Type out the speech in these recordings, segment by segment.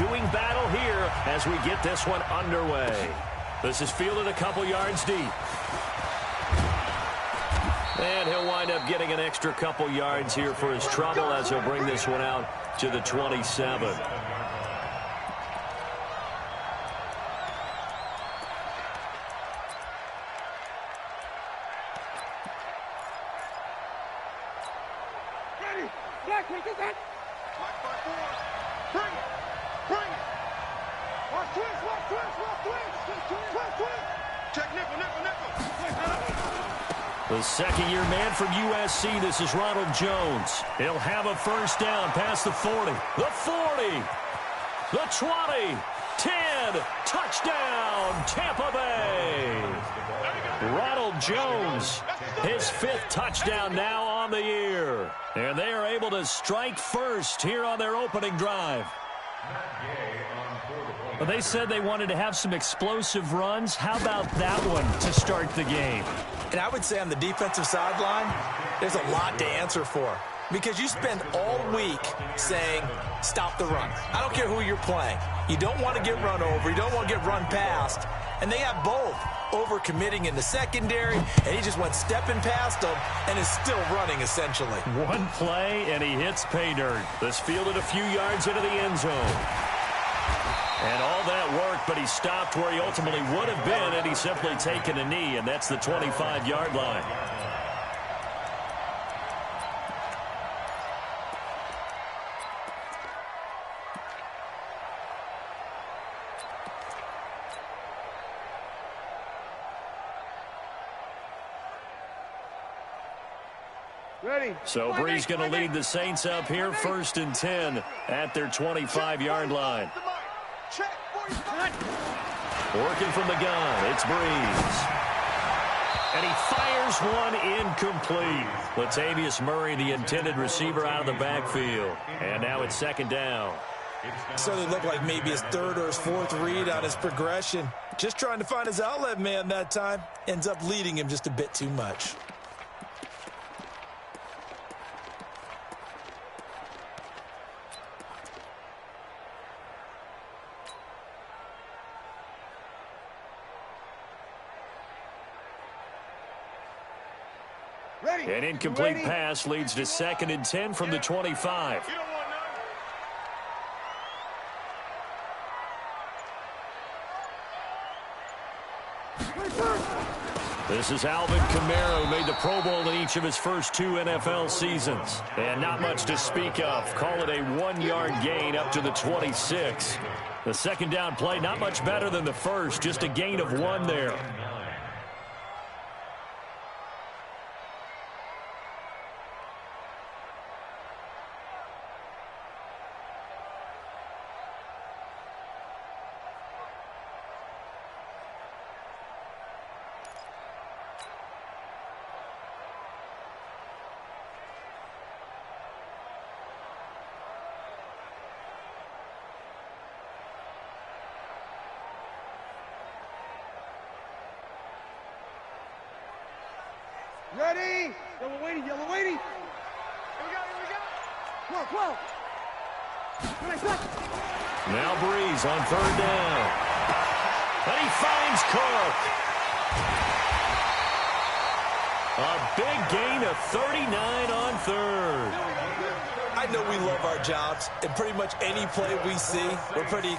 doing battle here as we get this one underway. This is fielded a couple yards deep. And he'll wind up getting an extra couple yards here for his trouble as he'll bring this one out to the 27. The second-year man from USC, this is Ronald Jones. He'll have a first down past the 40. The 40. The 20. 10. Touchdown, Tampa Bay. Ronald Jones, his 5th touchdown now on the year. And they are able to strike first here on their opening drive. Well, they said they wanted to have some explosive runs. How about that one to start the game? And I would say on the defensive sideline, there's a lot to answer for. Because you spend all week saying, stop the run. I don't care who you're playing. You don't want to get run over. You don't want to get run past. And they have both. Overcommitting in the secondary, and he just went stepping past them and is still running, essentially. One play, and he hits pay dirt. This fielded a few yards into the end zone. And all that worked, but he stopped where he ultimately would have been, and he's simply taken a knee, and that's the 25-yard line. So Bree's going to lead the Saints up here, 1st and 10 at their 25-yard line. Working from the gun, it's Breeze. And he fires one incomplete. Latavius Murray, the intended receiver, out of the backfield. And now it's 2nd down. So they look like maybe his 3rd or his 4th read on his progression. Just trying to find his outlet man that time. Ends up leading him just a bit too much. An incomplete pass leads to 2nd and 10 from the 25. This is Alvin Kamara, who made the Pro Bowl in each of his first 2 NFL seasons. And not much to speak of. Call it a 1-yard gain up to the 26. The 2nd down play, not much better than the first, just a gain of 1 there. Ready? Yellow waiting, yellow waiting. Here we go. 12. Now Breeze on 3rd down. And he finds Cook. A big gain of 39 on 3rd. I know we love our jobs, and pretty much any play we see, we're pretty,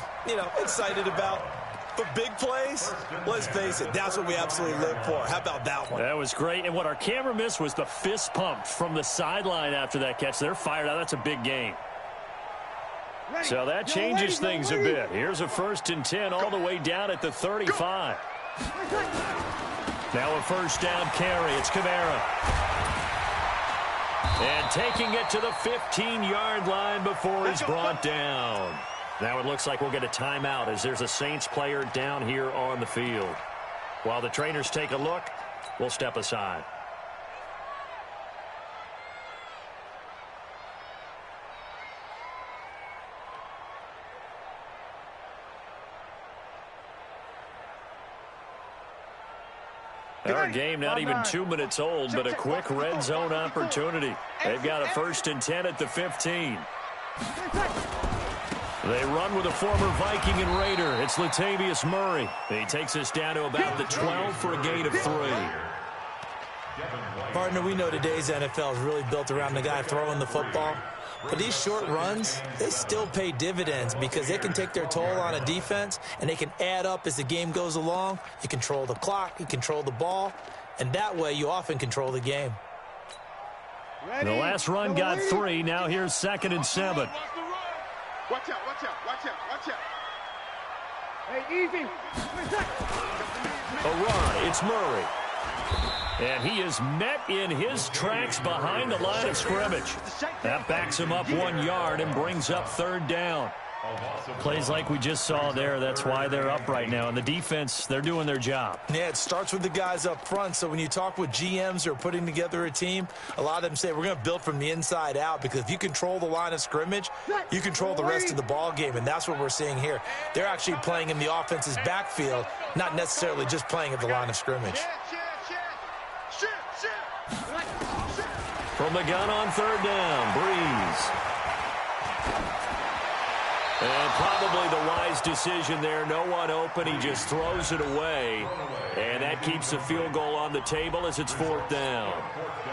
excited about. But big plays, let's face it, that's what we absolutely live for. How about that one? That was great. And what our camera missed was the fist pump from the sideline after that catch. They're fired out. That's a big gain. So that changes things a bit. Here's a 1st and 10 all the way down at the 35. Now a 1st down carry. It's Kamara. And taking it to the 15-yard line before he's brought down. Now it looks like we'll get a timeout as there's a Saints player down here on the field. While the trainers take a look, we'll step aside. Our game not even 2 minutes old, but a quick red zone opportunity. They've got a 1st and 10 at the 15. They run with a former Viking and Raider. It's Latavius Murray. He takes us down to about the 12 for a gain of 3. Partner, we know today's NFL is really built around the guy throwing the football. But these short runs, they still pay dividends because they can take their toll on a defense, and they can add up as the game goes along. You control the clock, you control the ball, and that way you often control the game. The last run got 3. Now here's 2nd and 7. Watch out, watch out, watch out, watch out. Hey, easy. A run, it's Murray. And he is met in his tracks behind the line of scrimmage. That backs him up 1 yard and brings up 3rd down. Plays like we just saw there. That's why they're up right now. And the defense, they're doing their job. Yeah, it starts with the guys up front. So when you talk with GMs who are putting together a team, a lot of them say we're going to build from the inside out, because if you control the line of scrimmage, you control the rest of the ball game, and that's what we're seeing here. They're actually playing in the offense's backfield, not necessarily just playing at the line of scrimmage. From the gun on 3rd down, Breeze. And probably the wise decision there. No one open. He just throws it away. And that keeps the field goal on the table as it's 4th down.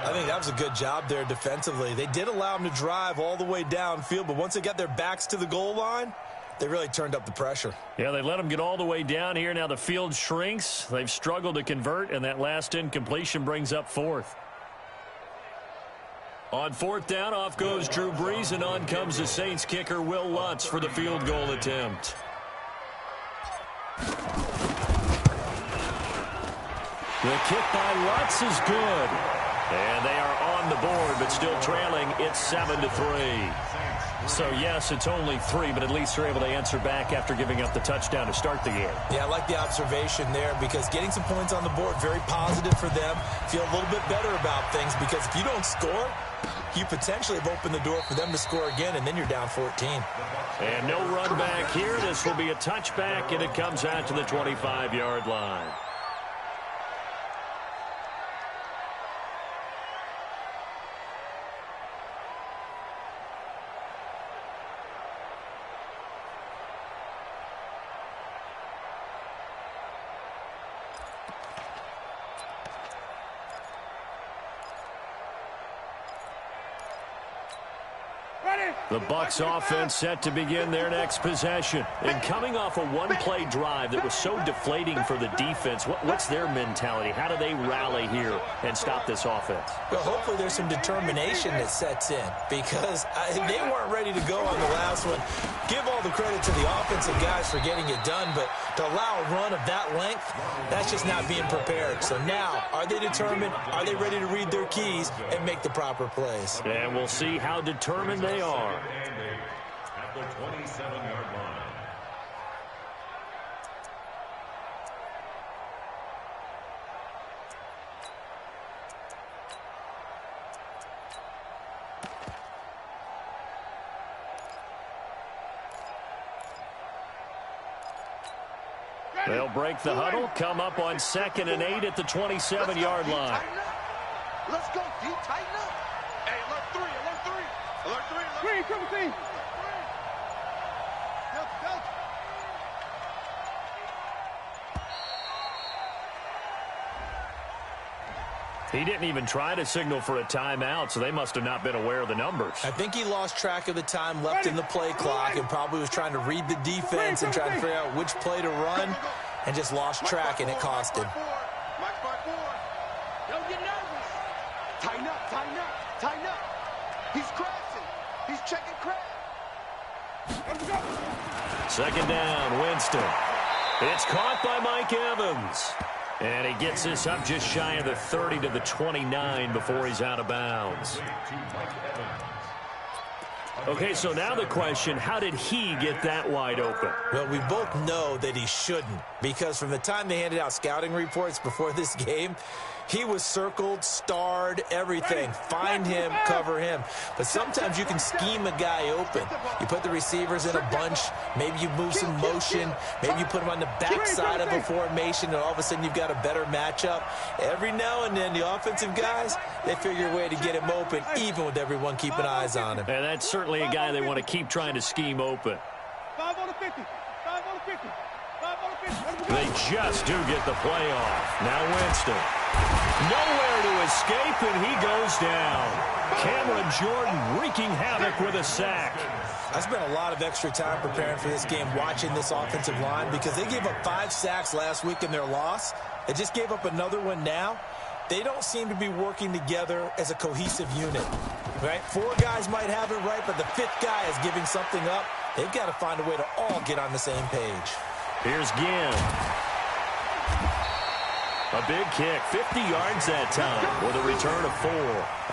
I think that was a good job there defensively. They did allow him to drive all the way downfield, but once they got their backs to the goal line, they really turned up the pressure. Yeah, they let him get all the way down here. Now the field shrinks. They've struggled to convert, and that last incompletion brings up 4th. On 4th down, off goes Drew Brees, and on comes the Saints kicker, Will Lutz, for the field goal attempt. The kick by Lutz is good. And they are on the board, but still trailing. It's 7-3. So, yes, it's only 3, but at least they're able to answer back after giving up the touchdown to start the game. Yeah, I like the observation there, because getting some points on the board, very positive for them. Feel a little bit better about things, because if you don't score, you potentially have opened the door for them to score again, and then you're down 14. And no run back here. This will be a touchback, and it comes out to the 25-yard line. The Bucs offense set to begin their next possession. And coming off a one-play drive that was so deflating for the defense, what's their mentality? How do they rally here and stop this offense? Well, hopefully there's some determination that sets in, because they weren't ready to go on the last one. Give all the credit to the offensive guys for getting it done, but to allow a run of that length, that's just not being prepared. So now, are they determined? Are they ready to read their keys and make the proper plays? And we'll see how determined they are. At the 27-yard line. They'll break the huddle, come up on 2nd and 8 at the 27-yard line. Let's go, D. Tighten up. Hey, alert 3, alert 3. Alert 3, alert 3. Timothy. He didn't even try to signal for a timeout, so they must have not been aware of the numbers. I think he lost track of the time left in the play clock and probably was trying to read the defense and trying to figure out which play to run, and just lost track, and it cost him. Don't get nervous. Tighten up, tighten up, tighten up. He's crashing. He's checking crash. Let's go. 2nd down, Winston. It's caught by Mike Evans. And he gets this up just shy of the 30 to the 29 before he's out of bounds. Okay, so now the question, how did he get that wide open? Well, we both know that he shouldn't, because from the time they handed out scouting reports before this game, he was circled, starred, everything. Find him, cover him. But sometimes you can scheme a guy open. You put the receivers in a bunch. Maybe you move some motion. Maybe you put him on the backside of a formation, and all of a sudden you've got a better matchup. Every now and then, the offensive guys, they figure a way to get him open, even with everyone keeping eyes on him. And that's certainly a guy they want to keep trying to scheme open. They just do get the play off. Now Winston. Nowhere to escape, and he goes down. Cameron Jordan wreaking havoc with a sack. I spent a lot of extra time preparing for this game, watching this offensive line, because they gave up 5 sacks last week in their loss. They just gave up another one now. They don't seem to be working together as a cohesive unit. Right? 4 guys might have it right, but the 5th guy is giving something up. They've got to find a way to all get on the same page. Here's Ginn. A big kick, 50 yards that time with a return of 4.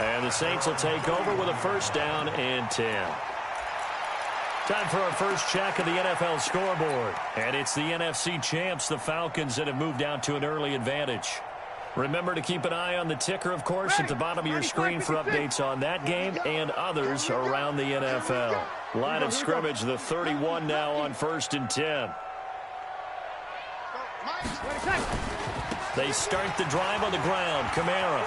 And the Saints will take over with a first down and 10. Time for our first check of the NFL scoreboard. And it's the NFC champs, the Falcons, that have moved out to an early advantage. Remember to keep an eye on the ticker, of course, at the bottom of your screen for updates on that game and others around the NFL. Line of scrimmage, the 31 now on 1st and 10. They start the drive on the ground. Kamara.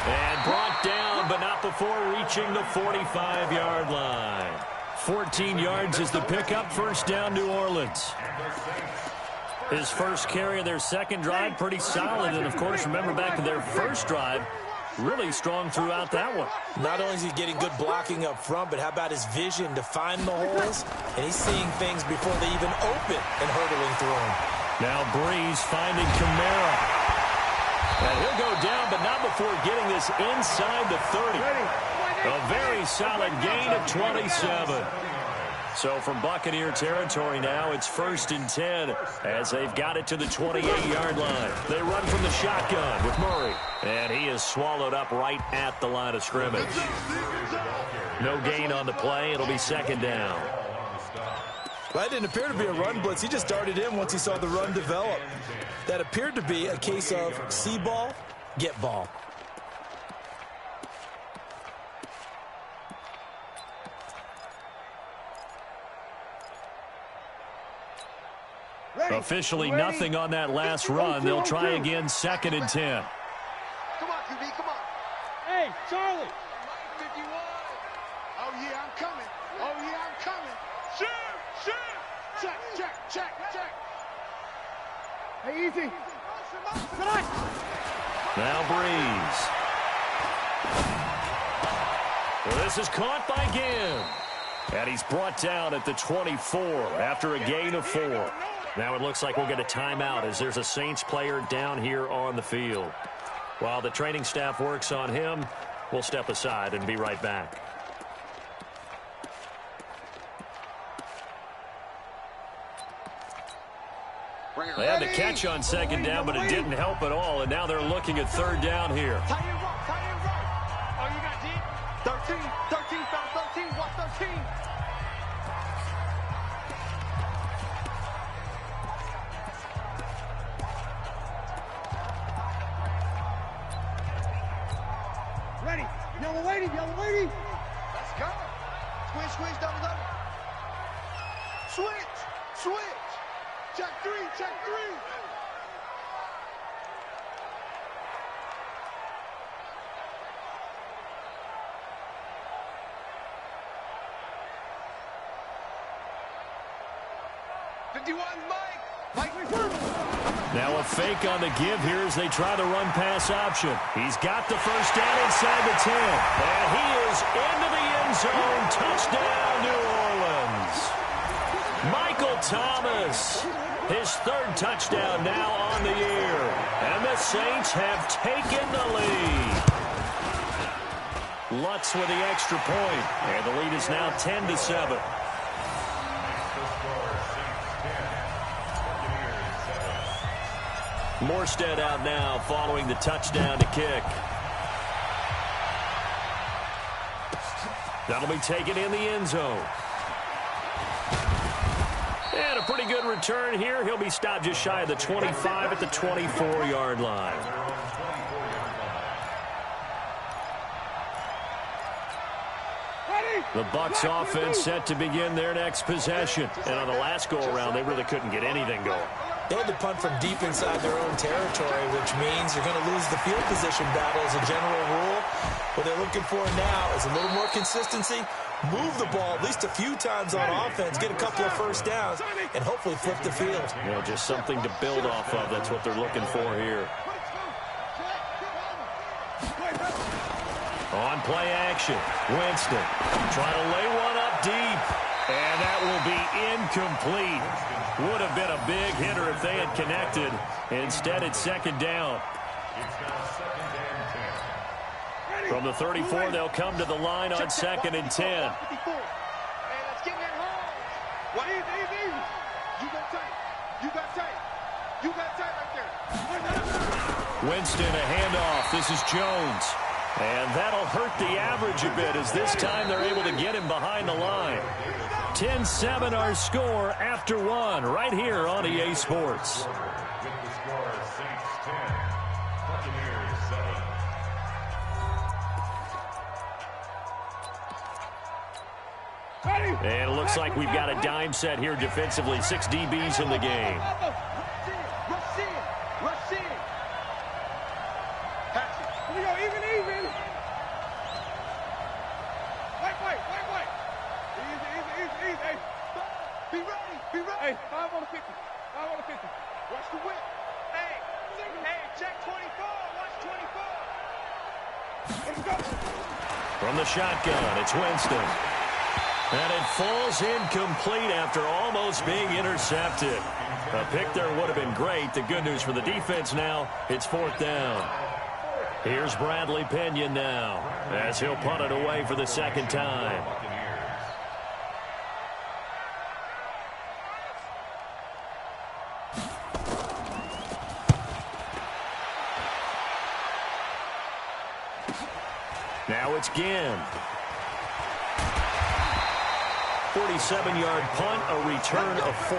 And brought down, but not before reaching the 45-yard line. 14 yards is the pickup. First down, New Orleans. His first carry of their second drive, pretty solid. And, of course, remember back to their first drive, really strong throughout that one. Not only is he getting good blocking up front, but how about his vision to find the holes? And he's seeing things before they even open and hurdling through them. Now Breeze finding Kamara. And he'll go down, but not before getting this inside the 30. A very solid gain of 27. So from Buccaneer territory now, it's 1st and 10 as they've got it to the 28-yard line. They run from the shotgun with Murray. And he is swallowed up right at the line of scrimmage. No gain on the play. It'll be second down. Well, that didn't appear to be a run blitz. He just darted in once he saw the run develop. That appeared to be a case of see ball, get ball. Officially nothing on that last run. They'll try again, 2nd and 10. Come on, QB, come on. Hey, Charlie. 51. Oh, yeah, I'm coming. Oh, yeah, I'm coming. Shoot, shoot. Check, check, check, check. Hey, easy. Now Breeze. Well, this is caught by Ginn. And he's brought down at the 24 after a gain of 4. Now it looks like we'll get a timeout as there's a Saints player down here on the field. While the training staff works on him, we'll step aside and be right back. They had the catch on 2nd down, but it didn't help at all, and now they're looking at 3rd down here. Tight end right, tight end right. Oh, you got deep? 13, 13, foul 13, watch 13. Ready. Yellow lady, yellow lady. Let's go. Switch, switch, double, double. Switch, switch. Check 3, check 3. Now a fake on the give here as they try the run-pass option. He's got the first down inside the 10. And he is into the end zone. Touchdown, New Orleans. Michael Thomas, his 3rd touchdown now on the year. And the Saints have taken the lead. Lutz with the extra point. And the lead is now 10-7. Morstead out now following the touchdown to kick. That'll be taken in the end zone. And a pretty good return here. He'll be stopped just shy of the 25 at the 24-yard line. The Bucs offense set to begin their next possession. And on the last go-around, they really couldn't get anything going. They had to punt from deep inside their own territory, which means you're going to lose the field position battle as a general rule. What they're looking for now is a little more consistency, move the ball at least a few times on offense, get a couple of first downs, and hopefully flip the field. You know, just something to build off of. That's what they're looking for here. On play action, Winston trying to lay one up deep, and that will be incomplete. Would have been a big hitter if they had connected. Instead, it's second down. From the 34, they'll come to the line on 2nd and 10. Hey, let's get that home. What? Easy. You got tight. You got tight. You got tight right there. Winston, a handoff. This is Jones. And that'll hurt the average a bit as this time they're able to get him behind the line. 10-7 our score after one right here on EA Sports. With the score, Saints 10, Buccaneers 7. And it looks like we've got a dime set here defensively. 6 DBs in the game. Rush in. Here we go, even. Wait. Easy. Hey, be ready. Hey, 5 on the 50. Watch the whip. Hey, check 24. Watch 24. Let's go. From the shotgun, it's Winston. And it falls incomplete after almost being intercepted. A pick there would have been great. The good news for the defense now, it's 4th down. Here's Bradley Pinion now as he'll punt it away for the second time. Now it's Ginn. 47-yard punt, a return of 4.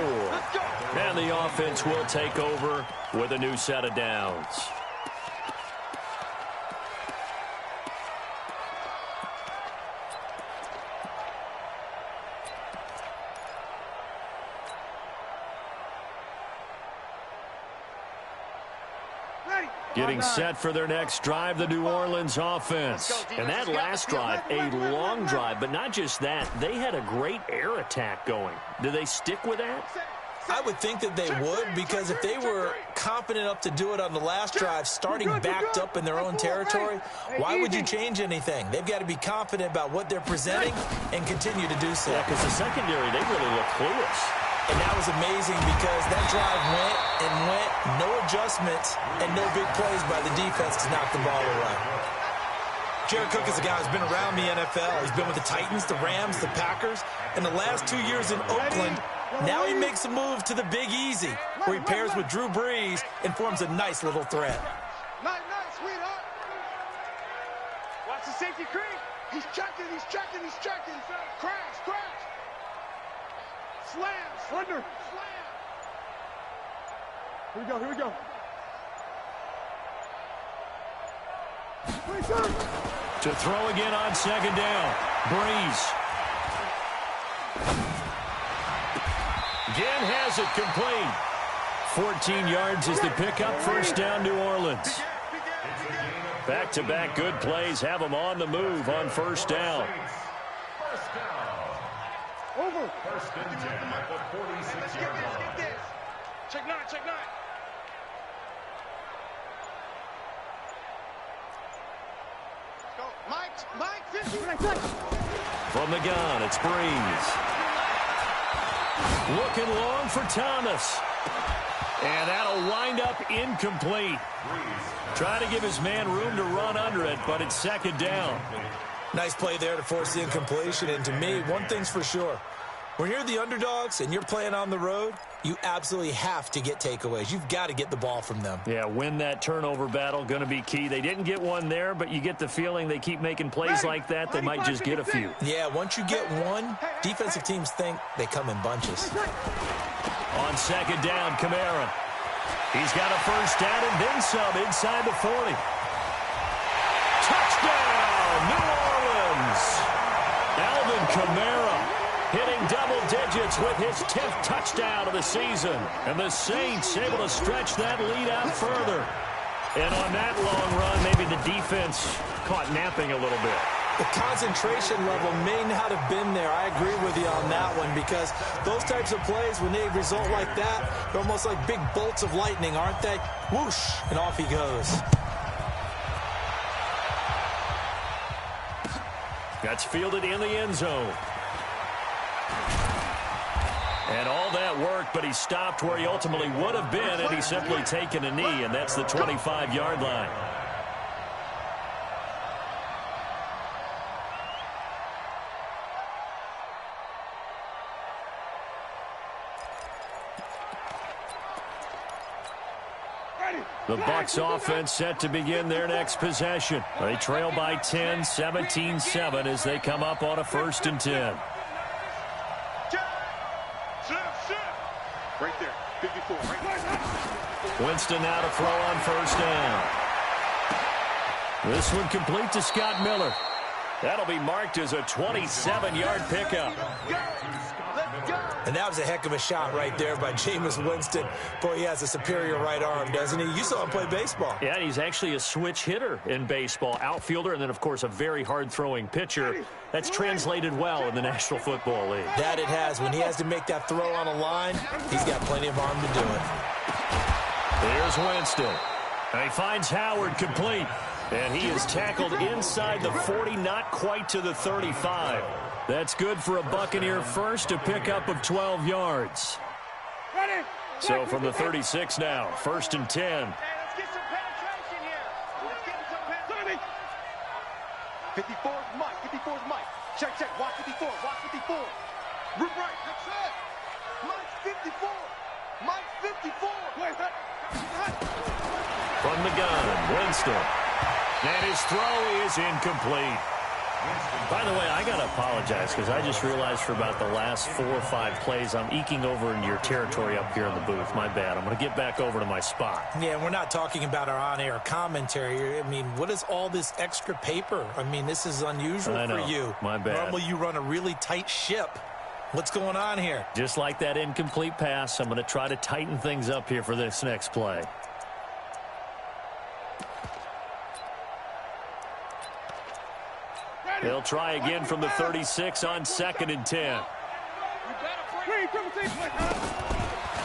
And the offense will take over with a new set of downs. Getting set for their next drive, the New Orleans offense. And that last drive, a long drive, but not just that. They had a great air attack going. Do they stick with that? I would think that they would, because if they were confident enough to do it on the last drive, starting backed up in their own territory, why would you change anything? They've got to be confident about what they're presenting and continue to do so. Yeah, because the secondary, they really look clueless. And that was amazing because that drive went, no adjustments, and no big plays by the defense to knock the ball away. Jared Cook is a guy who's been around the NFL. He's been with the Titans, the Rams, the Packers, and the last 2 years in Oakland. Now he makes a move to the Big Easy, where he pairs with Drew Brees and forms a nice little threat. Nice, sweetheart. Watch the safety creep. He's checking. Crash. Slam. Slender. Slam. Here we go. To throw again on second down. Breeze. Again has it complete. 14 yards is the pickup. First down, New Orleans. Back-to-back good plays have them on the move on first down. Over. First and 10 at the 46-yard line. Check 9. Go. Mike, 50. From the gun, it's Breeze. Looking long for Thomas. And that'll wind up incomplete. Trying to give his man room to run under it, but it's second down. Nice play there to force the incompletion. And to me, one thing's for sure. When you're the underdogs and you're playing on the road, you absolutely have to get takeaways. You've got to get the ball from them. Yeah, win that turnover battle, going to be key. They didn't get one there, but you get the feeling they keep making plays like that, they might just get a few. Yeah, once you get one, defensive teams think they come in bunches. On second down, Kamara. He's got a first down and then some inside the 40. Touchdown, New Orleans. Alvin Kamara hitting double digits with his 10th touchdown of the season. And the Saints able to stretch that lead out further. And on that long run, maybe the defense caught napping a little bit. The concentration level may not have been there. I agree with you on that one, because those types of plays, when they result like that, they're almost like big bolts of lightning, aren't they? Whoosh, and off he goes. That's fielded in the end zone. And all that work, but he stopped where he ultimately would have been had he simply taken a knee, and that's the 25-yard line. The Bucs offense set to begin their next possession. They trail by 10, 17-7 as they come up on a 1st and 10. Right there, 54. Right there. Winston now to throw on 1st down. This one complete to Scott Miller. That'll be marked as a 27-yard pickup. And that was a heck of a shot right there by Jameis Winston. Boy, he has a superior right arm, doesn't he? You saw him play baseball. Yeah, he's actually a switch hitter in baseball. Outfielder, and then, of course, a very hard-throwing pitcher. That's translated well in the National Football League. That it has. When he has to make that throw on a line, he's got plenty of arm to do it. Here's Winston. And he finds Howard complete. And he is tackled inside the 40, not quite to the 35. That's good for a Buccaneer first, a pickup of 12 yards. So from the 36 now, 1st and 10. Let's get some penetration here. Let's get some penetration. 54's Mike. 54's Mike. Check, check. Watch 54. Watch 54. Root right. That's it. Mike's 54. Mike's 54. From the gun, Winston. And his throw is incomplete. By the way, I got to apologize because I just realized for about the last 4 or 5 plays, I'm eking over into your territory up here in the booth. My bad. I'm going to get back over to my spot. Yeah, we're not talking about our on-air commentary. I mean, what is all this extra paper? I mean, this is unusual for you. My bad. Normally you run a really tight ship. What's going on here? Just like that incomplete pass, I'm going to try to tighten things up here for this next play. They'll try again from the 36 on 2nd and 10.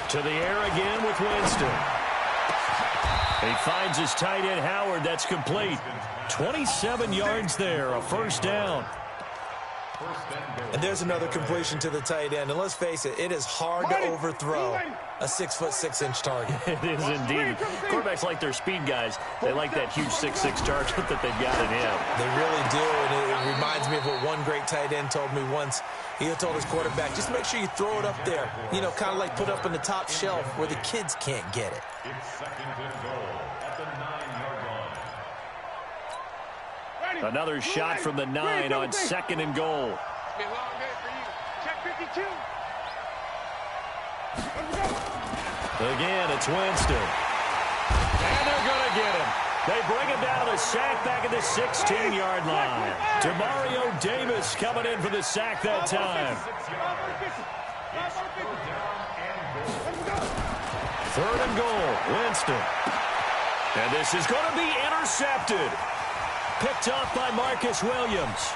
To the air again with Winston. He finds his tight end Howard. That's complete. 27 yards there, a 1st down. And there's another completion to the tight end. And let's face it, it is hard to overthrow a 6'6" target. It is indeed. Quarterbacks like their speed guys. They like that huge 6'6" target that they've got in him. They really do, and it reminds me of what one great tight end told me once. He told his quarterback, just make sure you throw it up there. You know, kind of like put up on the top shelf where the kids can't get it. It's 2nd and goal at the 9-yard line. Another shot from the 9 on 2nd and goal. It's been a long day for you. Check 52. Again, it's Winston. And they're going to get him. They bring him down to the sack back at the 16-yard line. Demario Davis coming in for the sack that time. 3rd and goal, Winston. And this is going to be intercepted. Picked off by Marcus Williams.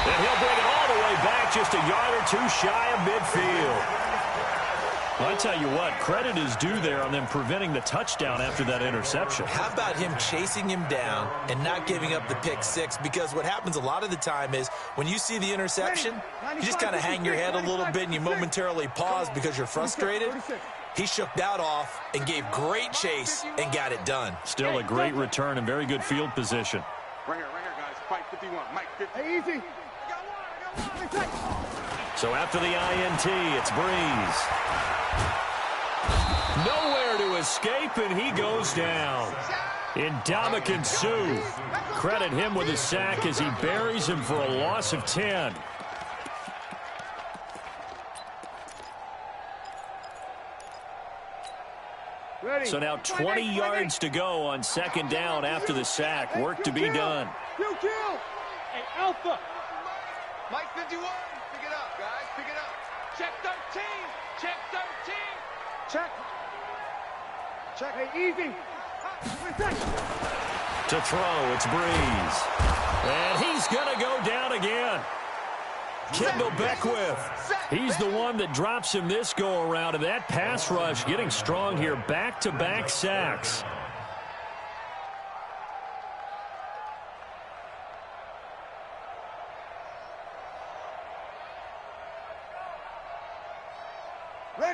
And he'll bring it all the way back, just a yard or 2 shy of midfield. Well, I tell you what, credit is due there on them preventing the touchdown after that interception. How about him chasing him down and not giving up the pick 6? Because what happens a lot of the time is when you see the interception, you just kind of hang your head a little bit and you momentarily pause because you're frustrated. He shook that off and gave great chase and got it done. Still a great return and very good field position. Right here, guys. Fight 51. Mike 50. Hey, easy. So after the INT, it's Breeze. Nowhere to escape, and he goes down. Ndamukong Suh. Credit him with a sack as he buries him for a loss of 10. So now 20 yards to go on 2nd down after the sack. Work to be done. Kill. Hey, Alpha. Mike 51. Pick it up, guys. Pick it up. Check 13. Check 13. Check. Hey, easy. To throw, it's Breeze. And he's going to go down again. Kendall Beckwith. He's the one that drops him this go-around. And that pass rush getting strong here. Back-to-back sacks.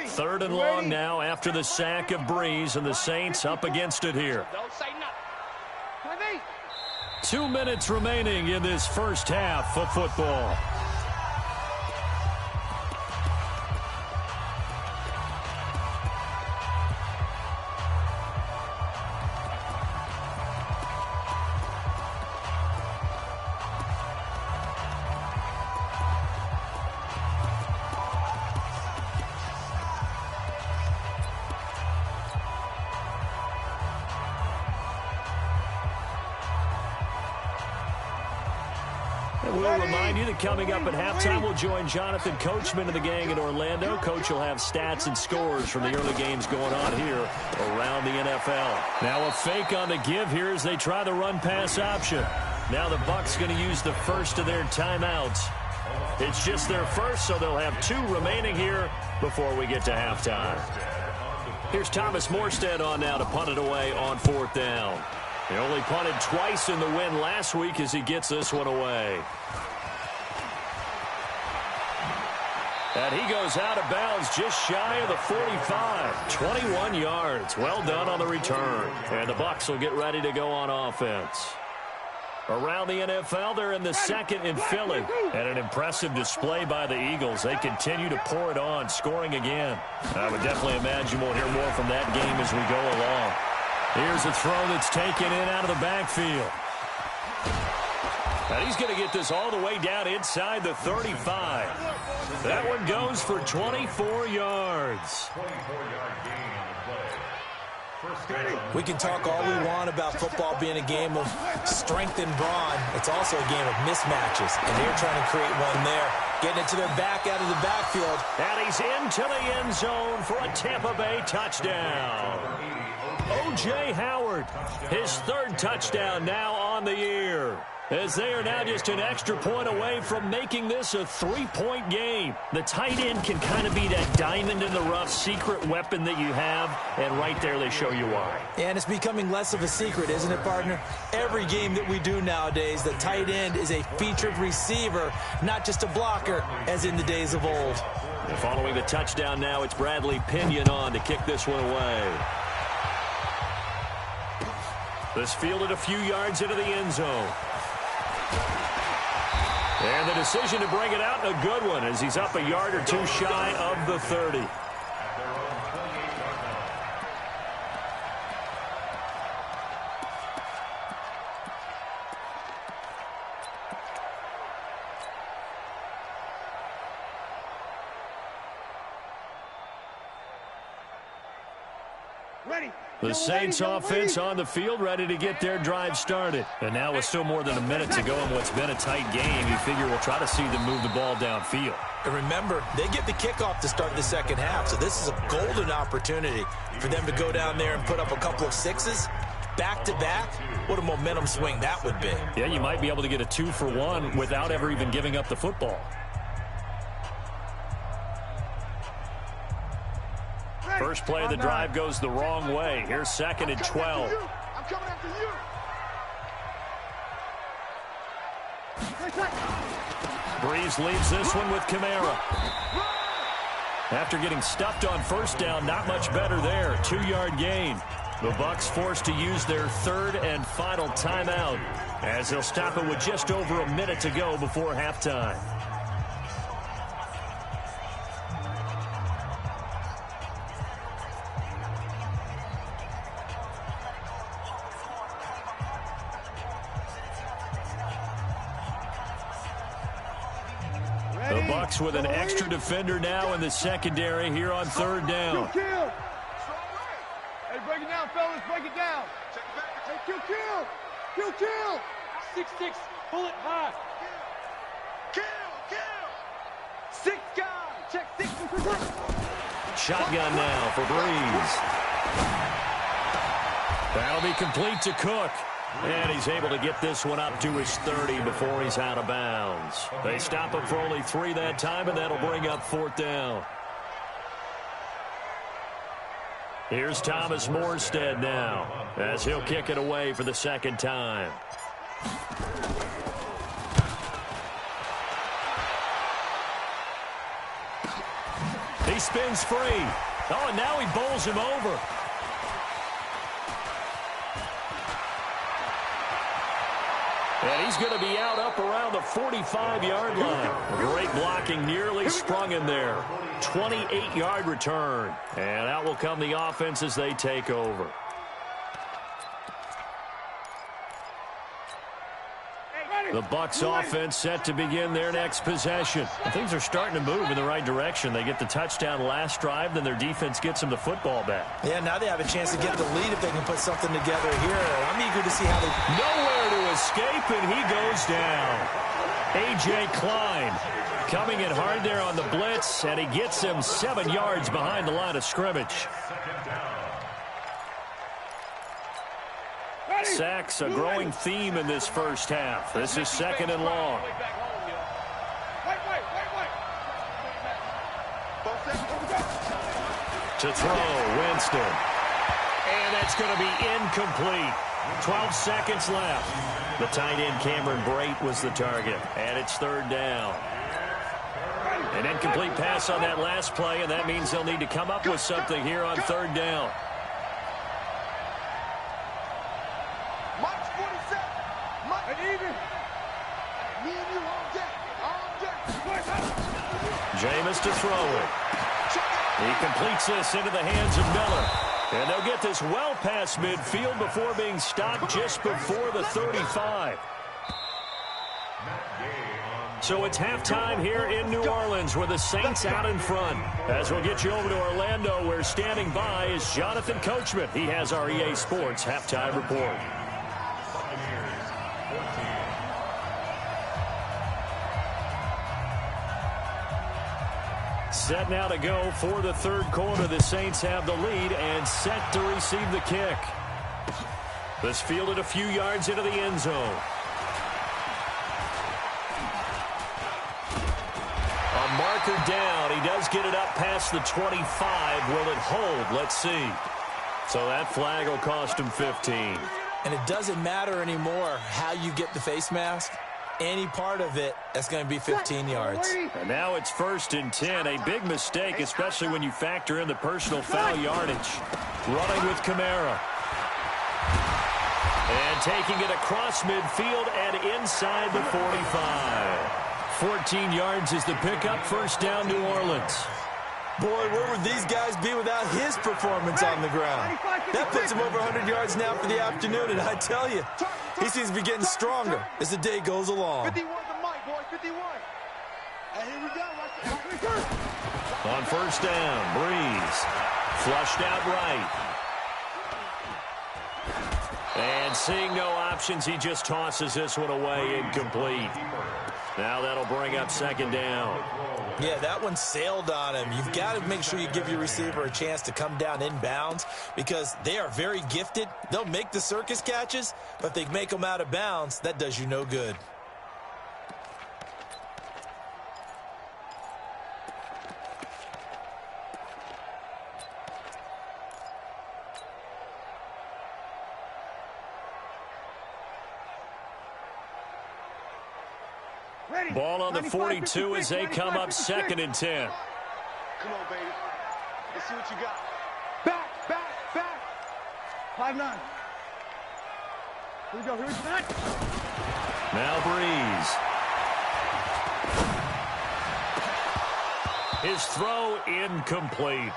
Third and long now after the sack of Breeze, and the Saints up against it here. 2 minutes remaining in this first half of football. We'll remind you that coming up at halftime, we'll join Jonathan Coachman and the gang in Orlando. Coach will have stats and scores from the early games going on here around the NFL. Now a fake on the give here as they try the run-pass option. Now the Bucs going to use the first of their timeouts. It's just their first, so they'll have 2 remaining here before we get to halftime. Here's Thomas Morstead on now to punt it away on 4th down. He only punted twice in the win last week as he gets this one away. And he goes out of bounds just shy of the 45. 21 yards. Well done on the return. And the Bucs will get ready to go on offense. Around the NFL, they're in the second in Philly. And an impressive display by the Eagles. They continue to pour it on, scoring again. I would definitely imagine we'll hear more from that game as we go along. Here's a throw that's taken in out of the backfield. And he's going to get this all the way down inside the 35. That one goes for 24 yards. We can talk all we want about football being a game of strength and brawn. It's also a game of mismatches, and they're trying to create one there. Getting it to their back out of the backfield. And he's into the end zone for a Tampa Bay touchdown. O.J. Howard, his 3rd touchdown now on the year, as they are now just an extra point away from making this a 3-point game. The tight end can kind of be that diamond in the rough secret weapon that you have, and right there they show you why. And it's becoming less of a secret, isn't it, partner? Every game that we do nowadays, the tight end is a featured receiver, not just a blocker, as in the days of old. And following the touchdown now, it's Bradley Pinion on to kick this one away. This fielded a few yards into the end zone. And the decision to bring it out, a good one, as he's up a yard or 2 shy of the 30. The Saints offense on the field, ready to get their drive started. And now with still more than a minute to go in what's been a tight game, you figure we'll try to see them move the ball downfield. And remember, they get the kickoff to start the second half, so this is a golden opportunity for them to go down there and put up a couple of 6s back-to-back. What a momentum swing that would be. Yeah, you might be able to get a 2-for-1 without ever even giving up the football. First play of the drive goes the wrong way. Here's 2nd and 12. I'm coming after you. Breeze leaves this one with Kamara. After getting stuffed on 1st down, not much better there. 2-yard gain. The Bucs forced to use their 3rd and final timeout, as they'll stop it with just over a minute to go before halftime. The Bucs with an extra defender now in the secondary here on 3rd down. Kill. Hey, break it down, fellas. Break it down. Hey, kill. 6-6. Pull it high. Kill. 6 guys. Check 6. Shotgun now for Breeze. That'll be complete to Cook. And he's able to get this one up to his 30 before he's out of bounds. They stop him for only 3 that time, and that'll bring up 4th down. Here's Thomas Morstead now, as he'll kick it away for the 2nd time. He spins free. Oh, and now he bowls him over. And he's going to be out up around the 45-yard line. Great blocking, nearly sprung him there. 28-yard return. And out will come the offense as they take over. The Bucs offense set to begin their next possession. Things are starting to move in the right direction. They get the touchdown last drive, then their defense gets them the football back. Yeah, now they have a chance to get the lead if they can put something together here. I'm eager to see how they... Nowhere to escape, and he goes down. A.J. Klein coming in hard there on the blitz, and he gets him 7 yards behind the line of scrimmage. Sacks, a growing theme in this first half. This is 2nd and long. To throw, Winston. And that's going to be incomplete. 12 seconds left. The tight end, Cameron Brate, was the target. And it's 3rd down. An incomplete pass on that last play, and that means they'll need to come up with something here on 3rd down. Jameis to throw it. He completes this into the hands of Miller. And they'll get this well past midfield before being stopped just before the 35. So it's halftime here in New Orleans with the Saints out in front. As we'll get you over to Orlando, where standing by is Jonathan Coachman. He has our EA Sports halftime report. Set now to go for the 3rd quarter. The Saints have the lead and set to receive the kick. This fielded a few yards into the end zone. A marker down. He does get it up past the 25. Will it hold? Let's see. So that flag will cost him 15. And it doesn't matter anymore how you get the face mask. Any part of it, that's going to be 15 yards. And now it's 1st and 10. A big mistake, especially when you factor in the personal foul yardage. Running with Kamara. And taking it across midfield and inside the 45. 14 yards is the pickup. 1st down, New Orleans. Boy, where would these guys be without his performance on the ground? That puts him over 100 yards now for the afternoon, and I tell you, he seems to be getting stronger as the day goes along. 51 to Mike, boy, 51. And here we go. On 1st down, Breeze. Flushed out right. And seeing no options, he just tosses this one away, incomplete. Now that'll bring up 2nd down. Yeah, that one sailed on him. You've got to make sure you give your receiver a chance to come down inbounds because they are very gifted. They'll make the circus catches, but if they make them out of bounds, that does you no good. Ball on the 42 as they come up 2nd and 10. Come on, baby. Let's see what you got. Back, back, back. 5-9. Here we go, here we go. Now Breeze. His throw incomplete.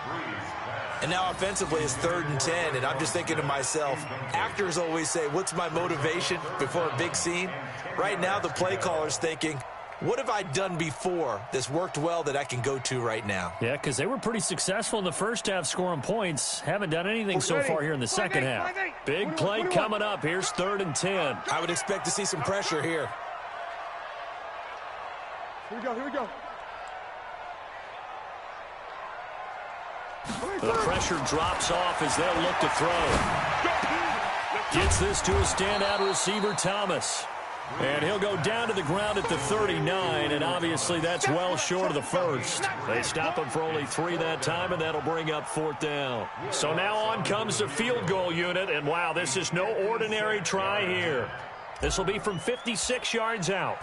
And now offensively it's 3rd and 10, and I'm just thinking to myself, actors always say, what's my motivation before a big scene? Right now the play caller's thinking, what have I done before that's worked well that I can go to right now? Yeah, because they were pretty successful in the first half scoring points. Haven't done anything so far here in the second half. Big play coming up. Here's 3rd and 10. I would expect to see some pressure here. Here we go, here we go. The pressure drops off as they'll look to throw. Gets this to a standout receiver, Thomas. And he'll go down to the ground at the 39, and obviously that's well short of the first. They stop him for only 3 that time, and that'll bring up 4th down. So now on comes the field goal unit, and wow, this is no ordinary try here. This will be from 56 yards out.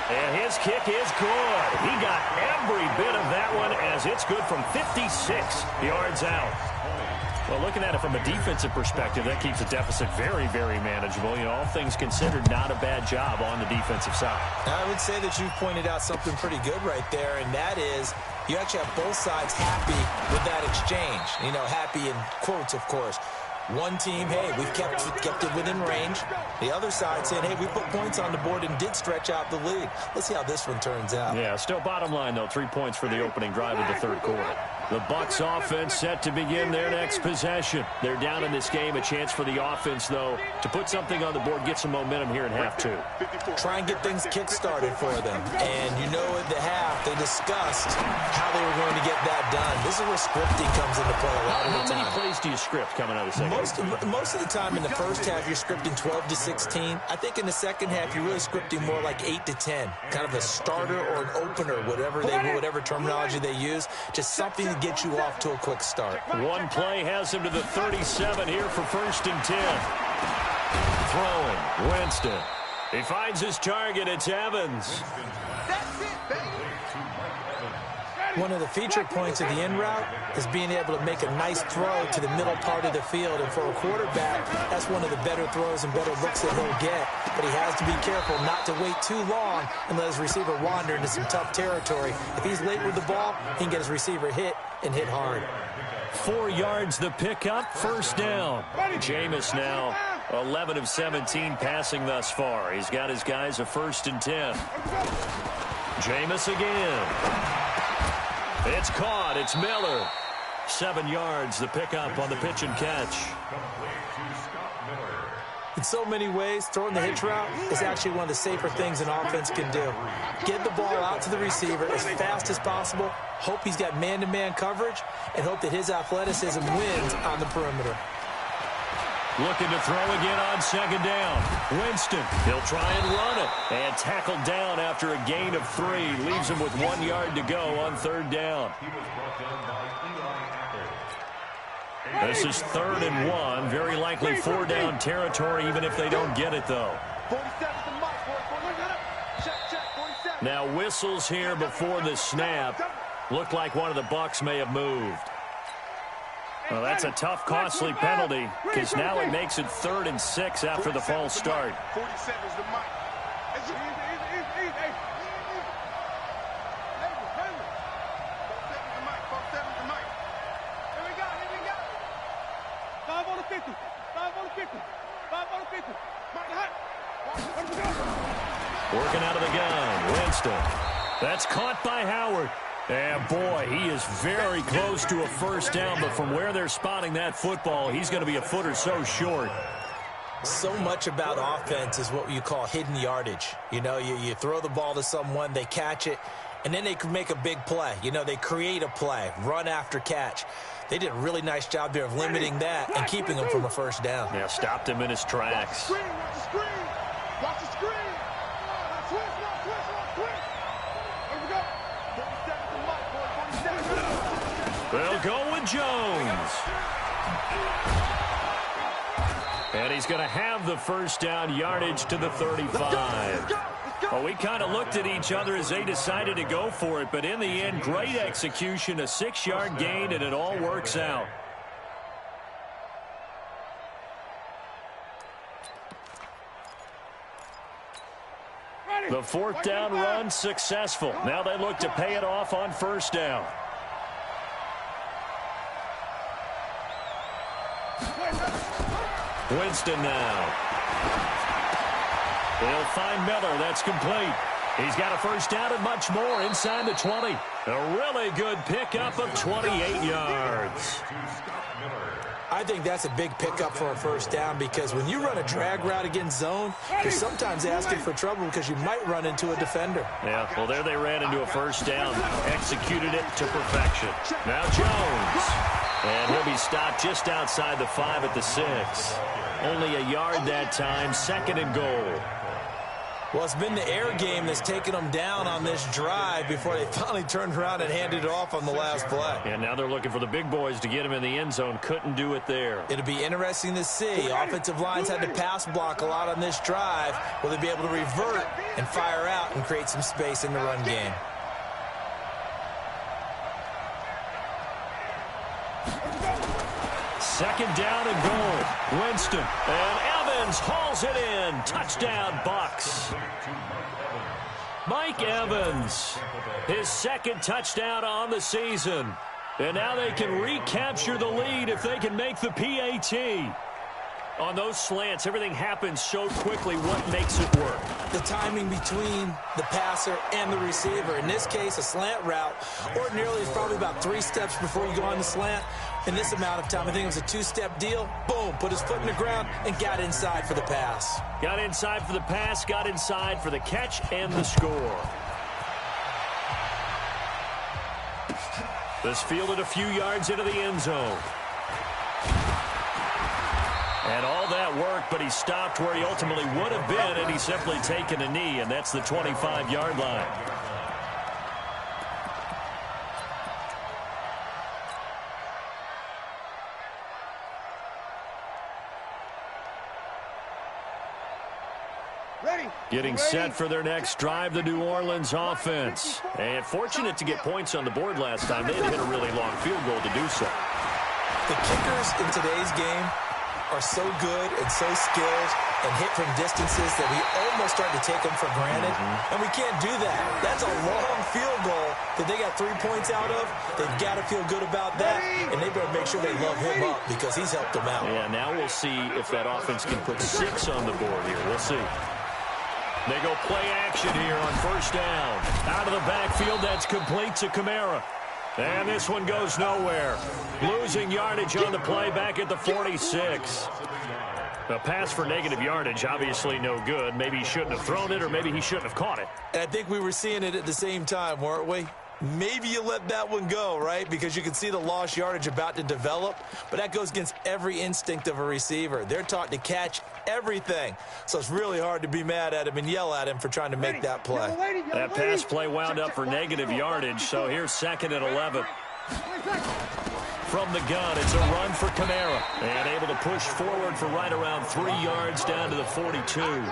And his kick is good. He got every bit of that one as it's good from 56 yards out. Well, looking at it from a defensive perspective, that keeps the deficit very, very manageable. You know, all things considered, not a bad job on the defensive side. I would say that you've pointed out something pretty good right there, and that is you actually have both sides happy with that exchange. You know, happy in quotes, of course. One team, hey, we've kept it within range. The other side saying, hey, we put points on the board and did stretch out the lead. Let's see how this one turns out. Yeah, still bottom line, though, 3 points for the opening drive of the third quarter. The Bucs offense set to begin their next possession. They're down in this game. A chance for the offense, though, to put something on the board, get some momentum here in half 2. Try and get things kick-started for them. And you know at the half, they discussed how they were going to get that done. This is where scripting comes into play a lot of the time. How many plays do you script coming out of the second? Most of the time in the first half, you're scripting 12 to 16. I think in the second half, you're really scripting more like 8 to 10. Kind of a starter or an opener, whatever terminology they use. Just something to get you off to a quick start. One play has him to the 37 here for 1st and 10. Throwing, Winston. He finds his target. It's Evans. That's it, baby. One of the feature points of the in route is being able to make a nice throw to the middle part of the field. And for a quarterback, that's one of the better throws and better looks that he'll get. But he has to be careful not to wait too long and let his receiver wander into some tough territory. If he's late with the ball, he can get his receiver hit and hit hard. 4 yards the pickup, 1st down. Jameis now 11 of 17 passing thus far. He's got his guys a 1st and 10. Jameis again. It's caught. It's Miller. 7 yards, the pickup on the pitch and catch. In so many ways, throwing the hitch route is actually one of the safer things an offense can do. Get the ball out to the receiver as fast as possible, hope he's got man-to-man coverage, and hope that his athleticism wins on the perimeter. Looking to throw again on 2nd down. Winston, he'll try and run it. And tackled down after a gain of 3. Leaves him with 1 yard to go on 3rd down. This is 3rd and 1. Very likely 4 down territory, even if they don't get it, though. Now whistles here before the snap. Looked like one of the Bucs may have moved. Well, that's a tough, costly penalty because now it makes it 3rd and 6 after the false start. 47 is the mic. Working out of the gun, Winston. That's caught by Howard. And, boy, he is very close to a 1st down, but from where they're spotting that football, he's going to be a foot or so short. So much about offense is what you call hidden yardage. You know, you throw the ball to someone, they catch it, and then they can make a big play. You know, they create a play, run after catch. They did a really nice job there of limiting that and keeping him from a 1st down. Yeah, stopped him in his tracks. Watch the screen. Watch the screen. Twist. Here we go. 47 is the mic, boy. 47. They'll go with Jones. And he's going to have the 1st down, yardage to the 35. Well, we kind of looked at each other as they decided to go for it, but in the end, great execution, a 6-yard gain, and it all works out. The 4th down run successful. Now they look to pay it off on 1st down. Winston now. He'll find Miller. That's complete. He's got a 1st down and much more inside the 20. A really good pickup of 28 yards. I think that's a big pickup for a first down because when you run a drag route against zone, you're sometimes asking for trouble because you might run into a defender. Yeah, well, there they ran into a first down. Executed it to perfection. Now Jones. And he'll be stopped just outside the 5 at the 6. Only a yard that time, 2nd and goal. Well, it's been the air game that's taken them down on this drive before they finally turned around and handed it off on the last play. And now they're looking for the big boys to get him in the end zone. Couldn't do it there. It'll be interesting to see. Offensive lines had to pass block a lot on this drive. Will they be able to revert and fire out and create some space in the run game? Second down and goal. Winston. And Evans hauls it in. Touchdown, Bucks. Mike Evans. His 2nd touchdown on the season. And now they can recapture the lead if they can make the PAT. On those slants, everything happens so quickly. What makes it work? The timing between the passer and the receiver. In this case, a slant route. Ordinarily, it's probably about 3 steps before you go on the slant. In this amount of time, I think it was a 2-step deal. Boom, put his foot in the ground and got inside for the pass. Got inside for the pass, got inside for the catch and the score. This fielded a few yards into the end zone. And all that work, but he stopped where he ultimately would have been, and he's simply taken a knee, and that's the 25-yard line. Getting set for their next drive, the New Orleans offense. And fortunate to get points on the board last time. They had hit a really long field goal to do so. The kickers in today's game are so good and so skilled and hit from distances that we almost start to take them for granted. And we can't do that. That's a long field goal that they got 3 points out of. They've got to feel good about that, and they better make sure they love him up because he's helped them out. Yeah, now we'll see if that offense can put 6 on the board here. We'll see. They go play action here on first down. Out of the backfield, that's complete to Kamara. And this one goes nowhere. Losing yardage on the play back at the 46. A pass for negative yardage, obviously no good. Maybe he shouldn't have thrown it, or maybe he shouldn't have caught it. And I think we were seeing it at the same time, weren't we? Maybe you let that one go, right? Because you can see the lost yardage about to develop. But that goes against every instinct of a receiver. They're taught to catch everything. So it's really hard to be mad at him and yell at him for trying to make that play. That pass play wound up for negative yardage. So here's 2nd and 11. From the gun, it's a run for Kamara. And able to push forward for right around 3 yards down to the 42.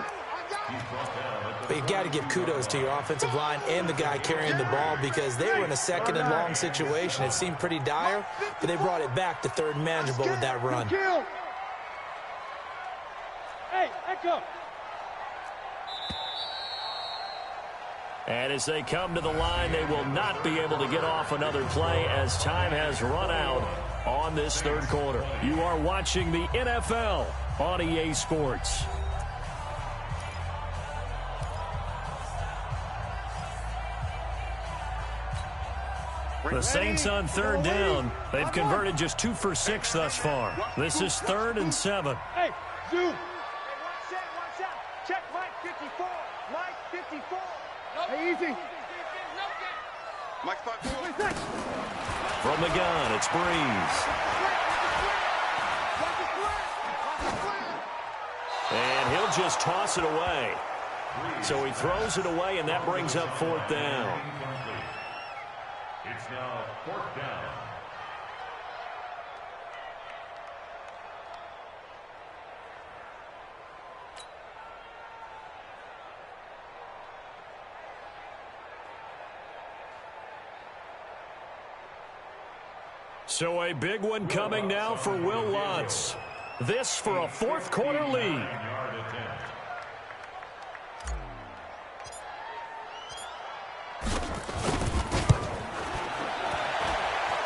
But you've got to give kudos to your offensive line and the guy carrying the ball because they were in a 2nd and long situation. It seemed pretty dire, but they brought it back to 3rd and manageable with that run. Hey, echo. And as they come to the line, they will not be able to get off another play as time has run out on this 3rd quarter. You are watching the NFL on EA Sports. The Saints on 3rd down. They've converted just 2 for 6 thus far. This is 3rd and 7. Hey, zoom. Hey, watch out. Check Mike 54. Mike 54. Hey, easy. Mike 54. From the gun, it's Breeze. And he'll just toss it away. So he throws it away, and that brings up 4th down. It's now 4th down. So a big one coming now for Will Lutz. This for a 4th quarter lead.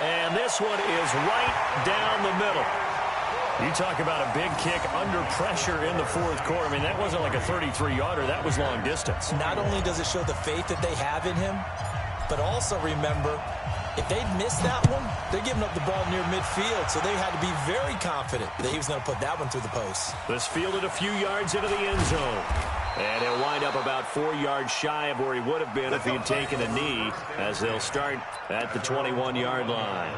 And this one is right down the middle. You talk about a big kick under pressure in the 4th quarter. I mean, that wasn't like a 33-yarder. That was long distance. Not only does it show the faith that they have in him, but also remember, If they'd missed that one, they're giving up the ball near midfield, so they had to be very confident that he was going to put that one through the post. This fielded a few yards into the end zone. And he'll wind up about 4 yards shy of where he would have been if he had taken a knee, as they'll start at the 21-yard line.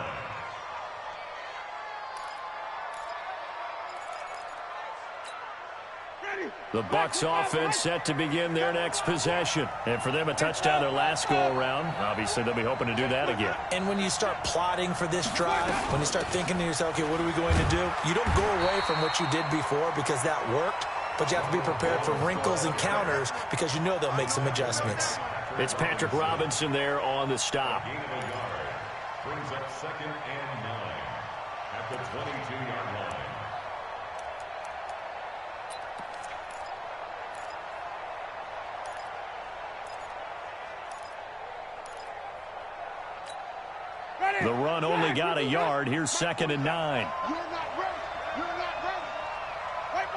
The Bucs offense set to begin their next possession. And for them, a touchdown their last go-around. Obviously, they'll be hoping to do that again. And when you start plotting for this drive, when you start thinking to yourself, okay, what are we going to do? You don't go away from what you did before because that worked, but you have to be prepared for wrinkles and counters because you know they'll make some adjustments. It's Patrick Robinson there on the stop. Brings up 2nd and 9 at the 22-yard line. The run only got a yard. Here's 2nd and 9. You're not ready. You're not ready. Wait.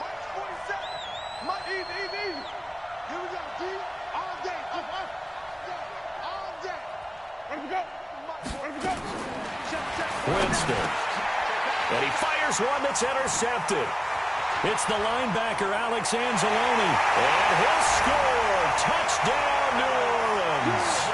March 47. Easy. Here we go, G. All day. All day. Ready to go. Check. Winston. And he fires one that's intercepted. It's the linebacker, Alex Anzalone. And he'll score. Touchdown, New Orleans.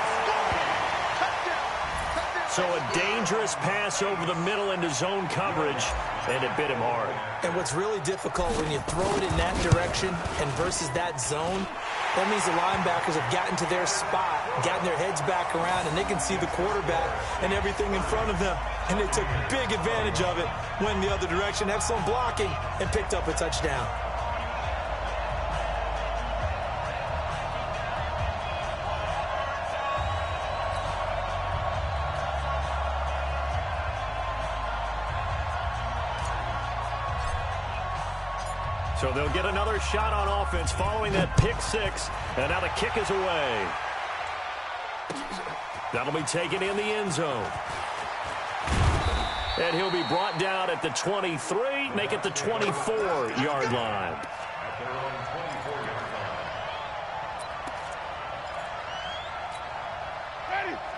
So a dangerous pass over the middle into zone coverage, and it bit him hard. And what's really difficult when you throw it in that direction and versus that zone, that means the linebackers have gotten to their spot, gotten their heads back around, and they can see the quarterback and everything in front of them. And they took big advantage of it, went the other direction, had some blocking, and picked up a touchdown. So they'll get another shot on offense following that pick six. And now the kick is away. That'll be taken in the end zone. And he'll be brought down at the 23, make it the 24-yard line.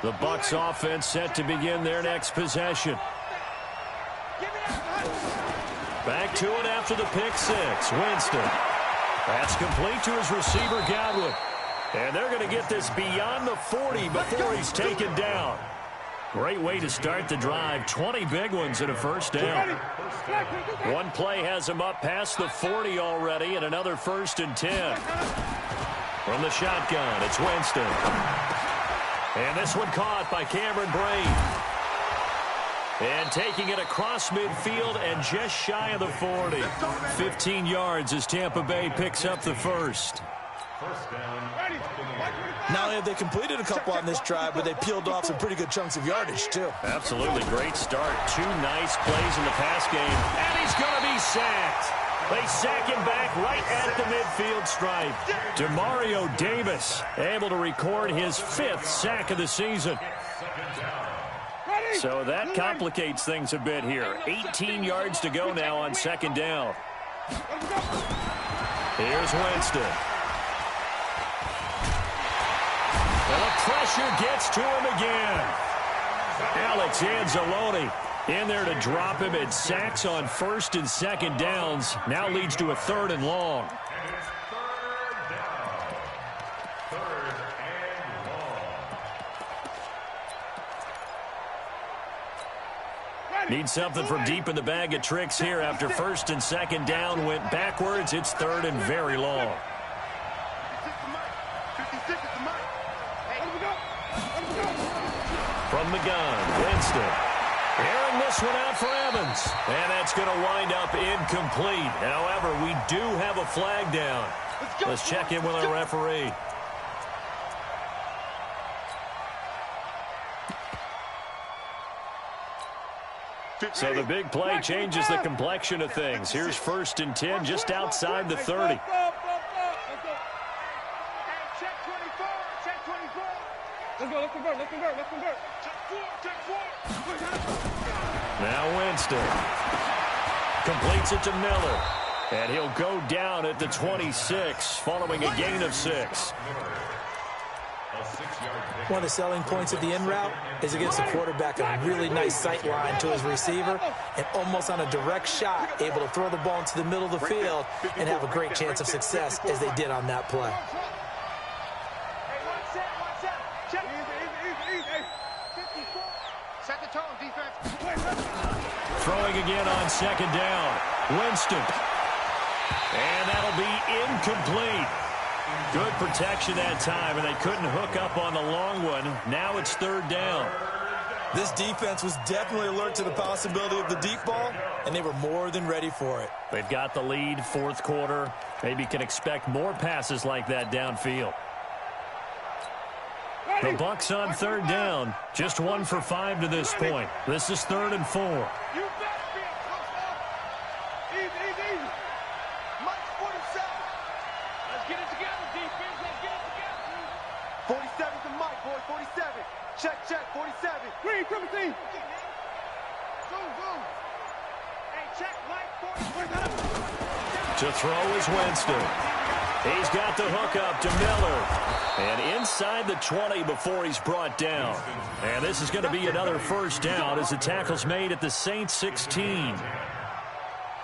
The Bucs offense set to begin their next possession. Back to it after the pick six. Winston. That's complete to his receiver, Godwin. And they're going to get this beyond the 40 before he's taken down. Great way to start the drive. 20 big ones and a first down. One play has him up past the 40 already, and another 1st and 10. From the shotgun, it's Winston. And this one caught by Cameron Brate. And taking it across midfield and just shy of the 40. 15 yards as Tampa Bay picks up the first. Not only have they completed a couple on this drive, but they peeled off some pretty good chunks of yardage, too. Absolutely great start. 2 nice plays in the pass game. And he's going to be sacked. They sack him back right at the midfield stripe. Demario Davis able to record his 5th sack of the season. So that complicates things a bit here. 18 yards to go now on 2nd down. Here's Winston. And the pressure gets to him again. Alex Anzalone in there to drop him. It sacks on 1st and 2nd downs. Now leads to a 3rd and long. Need something from deep in the bag of tricks here after 1st and 2nd down went backwards. It's 3rd and very long. From the gun, Winston. Airing this one out for Evans. And that's going to wind up incomplete. However, we do have a flag down. Let's check in with our referee. So the big play changes the complexion of things. Here's 1st and 10 just outside the 30. Check 24. Check 24. Let's convert. Check 4. Now Winston. Completes it to Miller. And he'll go down at the 26 following a gain of 6. A 6-yard pick. One of the selling points of the in route is it gives the quarterback a really nice sight line to his receiver and almost on a direct shot able to throw the ball into the middle of the field and have a great chance of success as they did on that play. Set the tone, defense. Throwing again on second down. Winston. And that'll be incomplete. Good protection that time, and they couldn't hook up on the long one. Now it's third down. This defense was definitely alert to the possibility of the deep ball, and they were more than ready for it. They've got the lead, fourth quarter. Maybe can expect more passes like that downfield. The Bucs on third down. Just 1 for 5 to this point. This is 3rd and 4. You better be a close ball. Easy. Mike 47. Let's get it together, defense. Let's get it together. 47 to Mike, boy. 47. Check. 47. Green, triple team. Zoom. Hey, check, Mike. 40. To throw is Winston. He's got the hook up to Miller. And inside the 20 before he's brought down. And this is going to be another first down as the tackle's made at the Saints 16.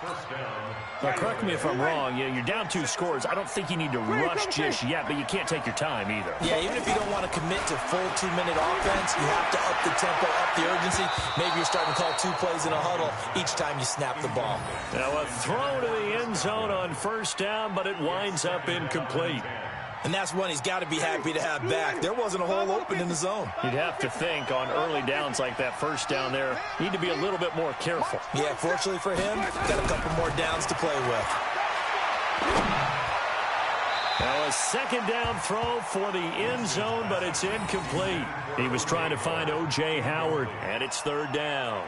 First down. Now, correct me if I'm wrong. You're down 2 scores. I don't think you need to rush just yet, but you can't take your time either. Yeah, even if you don't want to commit to full 2-minute offense, you have to up the tempo, up the urgency. Maybe you're starting to call 2 plays in a huddle each time you snap the ball. Now a throw to the end zone on first down, but it winds up incomplete. And that's one he's got to be happy to have back. There wasn't a hole open in the zone. You'd have to think on early downs like that first down there, need to be a little bit more careful. Yeah, fortunately for him, got a couple more downs to play with. Now a second down throw for the end zone, but it's incomplete. He was trying to find O.J. Howard, and it's third down.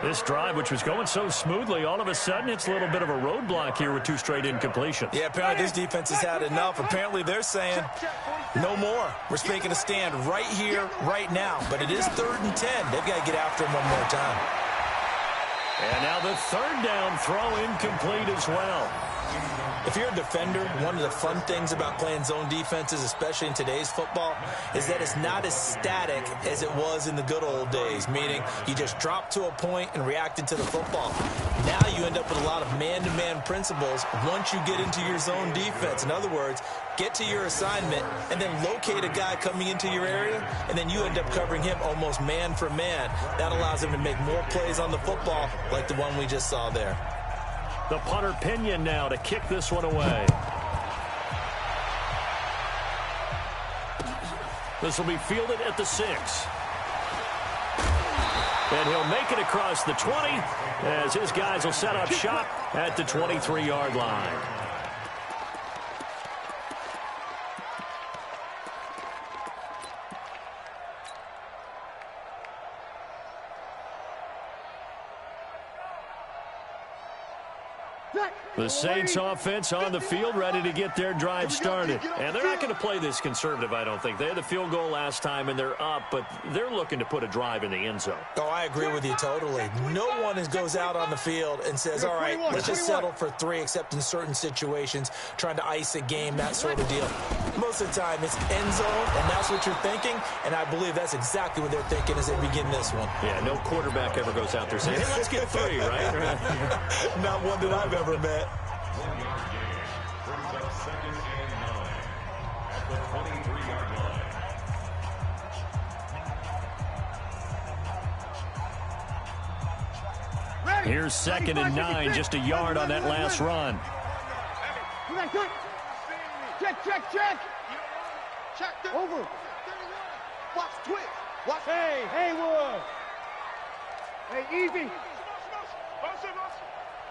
This drive, which was going so smoothly, all of a sudden it's a little bit of a roadblock here with 2 straight incompletions. Yeah, apparently this defense has had enough. Apparently they're saying no more. We're making a stand right here, right now. But it is 3rd and 10. They've got to get after him one more time. And now the third down throw incomplete as well. If you're a defender, one of the fun things about playing zone defenses, especially in today's football, is that it's not as static as it was in the good old days, meaning you just drop to a point and reacted to the football. Now you end up with a lot of man-to-man principles once you get into your zone defense. In other words, get to your assignment and then locate a guy coming into your area, and then you end up covering him almost man for man. That allows him to make more plays on the football like the one we just saw there. The punter Pinion now to kick this one away. This will be fielded at the 6. And he'll make it across the 20 as his guys will set up shop at the 23-yard line. The Saints offense on the field, ready to get their drive started. And they're not going to play this conservative, I don't think. They had the field goal last time, and they're up, but they're looking to put a drive in the end zone. Oh, I agree with you totally. No one goes out on the field and says, all right, let's just settle for 3, except in certain situations, trying to ice a game, that sort of deal. Most of the time, it's end zone, and that's what you're thinking, and I believe that's exactly what they're thinking as they begin this one. Yeah, no quarterback ever goes out there saying, hey, let's get 3, right? Not one that I've ever met. 1 yard gain. Brings up 2nd and 9 at the 23-yard line. Here's 2nd and 9, just a yard on that last run. Check. Over. Watch twitch. Watch. Hey, Haywood. Hey, easy.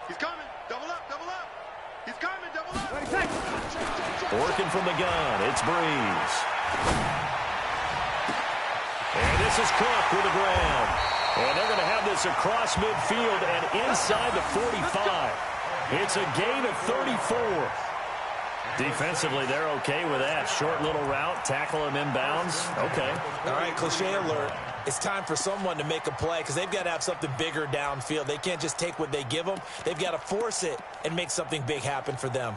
He's coming. Double up. He's coming. Double up. Working from the gun, it's Breeze. And this is Cook with the ground. And they're going to have this across midfield and inside the 45. It's a gain of 34. Defensively, they're okay with that. Short little route, tackle him inbounds. Okay. All right, cliche alert. It's time for someone to make a play because they've got to have something bigger downfield. They can't just take what they give them. They've got to force it and make something big happen for them.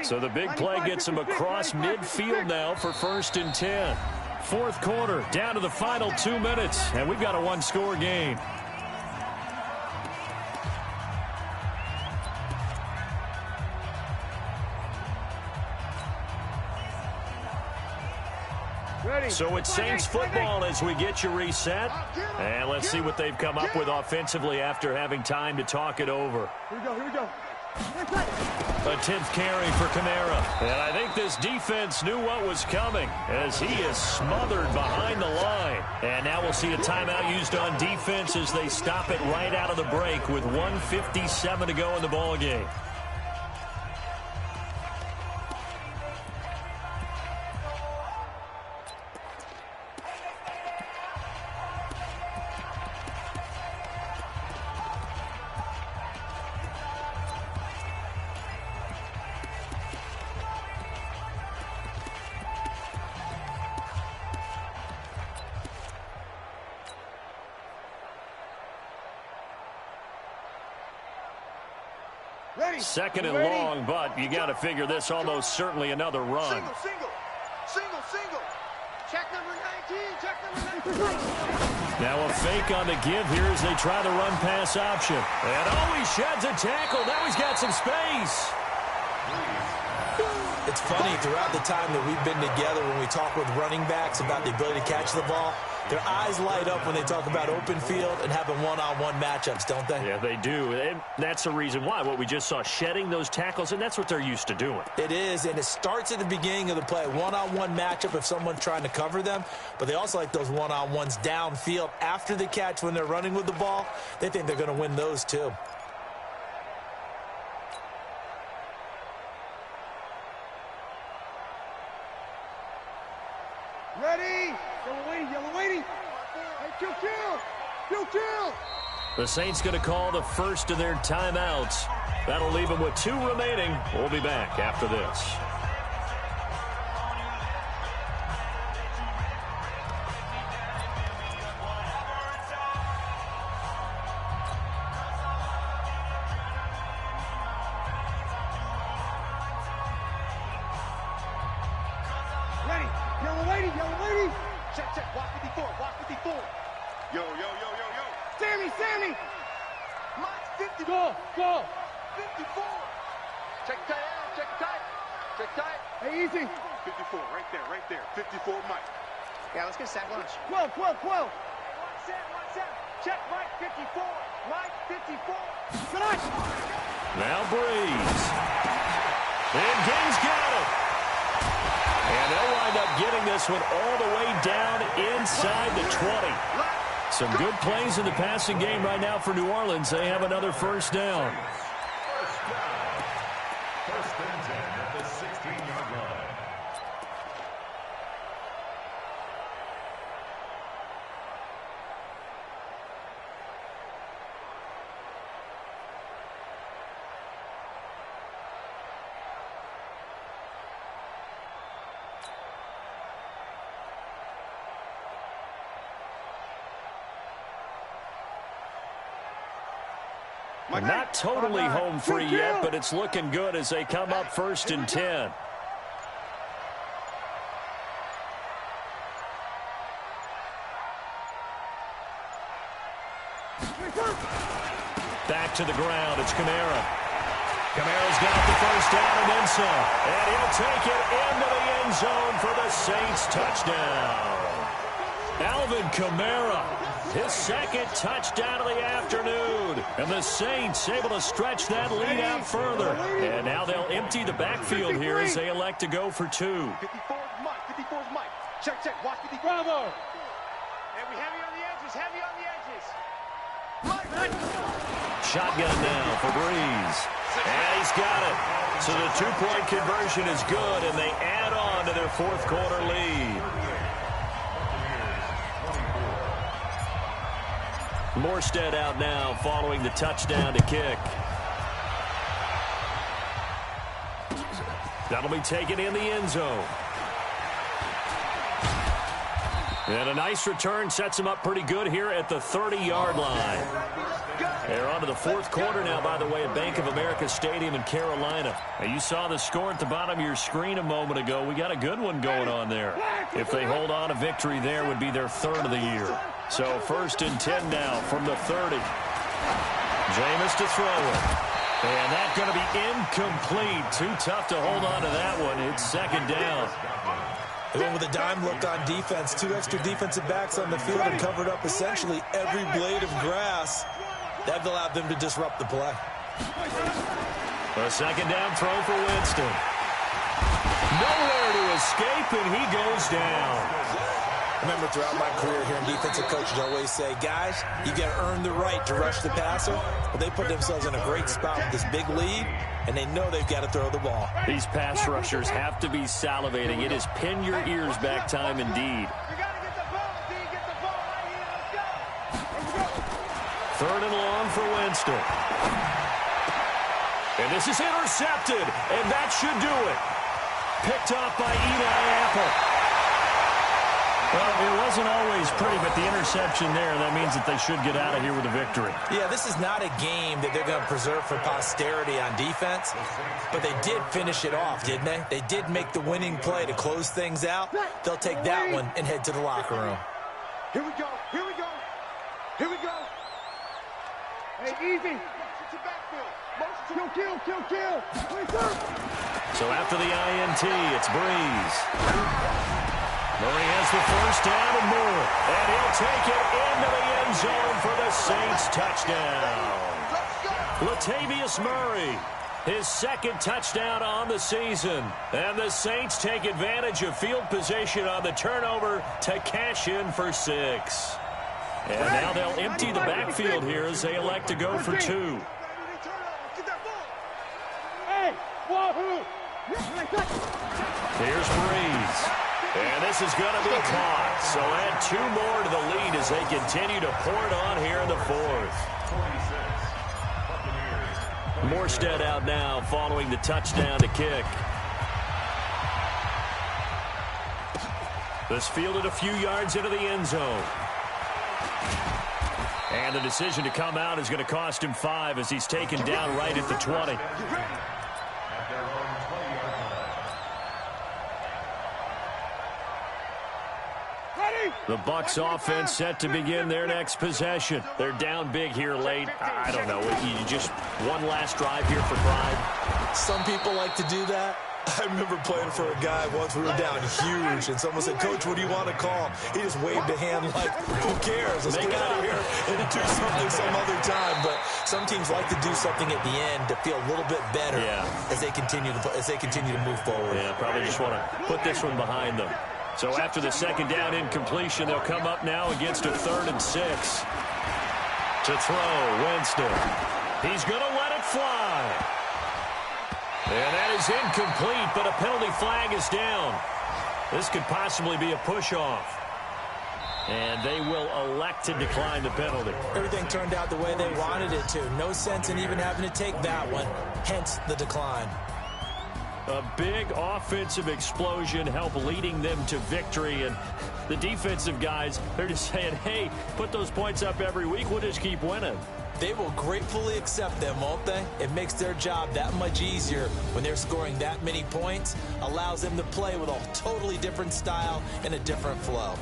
So the big play gets him across midfield now for 1st and 10. Fourth quarter, down to the final 2 minutes, and we've got a one-score game. So it's Saints football as we get you reset. And let's see what they've come up with offensively after having time to talk it over. Here we go. A 10th carry for Kamara. And I think this defense knew what was coming as he is smothered behind the line. And now we'll see a timeout used on defense as they stop it right out of the break with 1:57 to go in the ball game. Second and long, but you got to figure this almost certainly another run. Single. Check number 19. Now a fake on the give here as they try the run-pass option. And he sheds a tackle. Now he's got some space. It's funny, throughout the time that we've been together, when we talk with running backs about the ability to catch the ball, their eyes light up when they talk about open field and having one-on-one matchups, don't they? Yeah, they do. And that's the reason why. What we just saw, shedding those tackles, and that's what they're used to doing. It is, and it starts at the beginning of the play. One-on-one matchup if someone's trying to cover them, but they also like those one-on-ones downfield after the catch when they're running with the ball. They think they're going to win those too. Ready? Yellow waiting. Hey, kill. The Saints going to call the first of their timeouts. That'll leave them with 2 remaining. We'll be back after this. Yellow waiting. Check. Watch 54. Yo. Sammy. Mike's 50. Go. 54. Check tight. Hey, easy. 54, right there. 54, Mike. Yeah, let's get sack lunch. 12. One set. Check, Mike 54. Mike 54. Tonight. Now Breeze. And Gaines got it. And they'll wind up getting this one all the way down inside the 20. Some good plays in the passing game right now for New Orleans. They have another first down. First and 10 at the 16-yard line. Not totally home free yet, but it's looking good as they come up 1st and 10. Back to the ground. It's Kamara. Kamara's got the first down and then some. And he'll take it into the end zone for the Saints touchdown. Alvin Kamara, his second touchdown of the afternoon. And the Saints able to stretch that lead out further. And now they'll empty the backfield here as they elect to go for 2. 54's Mike. Check. Watch 54. Bravo. And we heavy on the edges. Mike. Shotgun now for Breeze. And he's got it. So the 2-point conversion is good, and they add on to their fourth quarter lead. Morstead out now following the touchdown to kick. That'll be taken in the end zone. And a nice return sets him up pretty good here at the 30-yard line. They're on to the fourth quarter now, by the way, at Bank of America Stadium in Carolina. Now, you saw the score at the bottom of your screen a moment ago. We got a good one going on there. If they hold on, a victory there would be their third of the year. So 1st and 10 now from the 30. Jameis to throw it. And that's going to be incomplete. Too tough to hold on to that one. It's 2nd down. They went with a dime look on defense. 2 extra defensive backs on the field and covered up essentially every blade of grass. That allowed them to disrupt the play. A 2nd down throw for Winston. Nowhere to escape, and he goes down. Remember, throughout my career here in defensive coaches, I always say, guys, you got to earn the right to rush the passer. Well, they put themselves in a great spot with this big lead, and they know they've got to throw the ball. These pass rushers have to be salivating. It is pin your ears back time indeed. 3rd and long for Winston. And this is intercepted, and that should do it. Picked off by Eli Apple. Well, it wasn't always pretty, but the interception there, that means that they should get out of here with a victory. Yeah, this is not a game that they're going to preserve for posterity on defense, but they did finish it off, didn't they? They did make the winning play to close things out. They'll take that one and head to the locker room. Here we go. Here we go. Here we go. Hey, easy. Kill. So after the INT, it's Breeze. Murray has the 1st down and more. And he'll take it into the end zone for the Saints touchdown. Latavius Murray, his 2nd touchdown on the season. And the Saints take advantage of field position on the turnover to cash in for 6. And now they'll empty the backfield here as they elect to go for 2. Here's Breeze. And this is going to be caught. So add 2 more to the lead as they continue to pour it on here in the 4th. Morstead out now following the touchdown to kick. This fielded a few yards into the end zone. And the decision to come out is going to cost him 5 as he's taken down right at the 20. The Bucs offense set to begin their next possession. They're down big here late. I don't know. You just one last drive here for pride. Some people like to do that. I remember playing for a guy once. We were down huge, and someone said, Coach, what do you want to call? He just waved a hand like, who cares? Let's get out of here and do something some other time. But some teams like to do something at the end to feel a little bit better as they continue to move forward. Yeah, probably just want to put this one behind them. So after the 2nd down incompletion, they'll come up now against a 3rd and 6. To throw, Winston. He's going to let it fly. And that is incomplete, but a penalty flag is down. This could possibly be a push-off. And they will elect to decline the penalty. Everything turned out the way they wanted it to. No sense in even having to take that one, hence the decline. A big offensive explosion helped leading them to victory. And the defensive guys, they're just saying, hey, put those points up every week. We'll just keep winning. They will gratefully accept them, won't they? It makes their job that much easier when they're scoring that many points. Allows them to play with a totally different style and a different flow.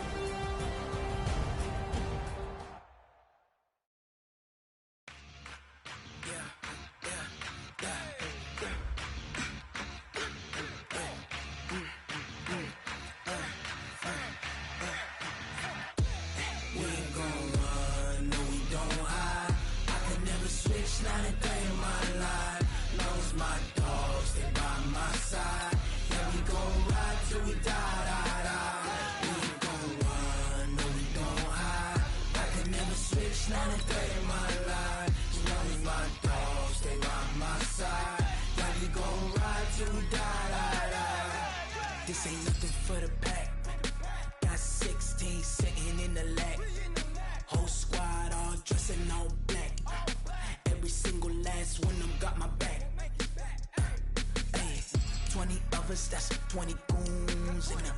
This ain't nothing for the pack. Got 16 sitting in the lap. Whole squad all dressing all black. Every single last one of them got my back. Hey, 20 of us, that's 20 goons in them.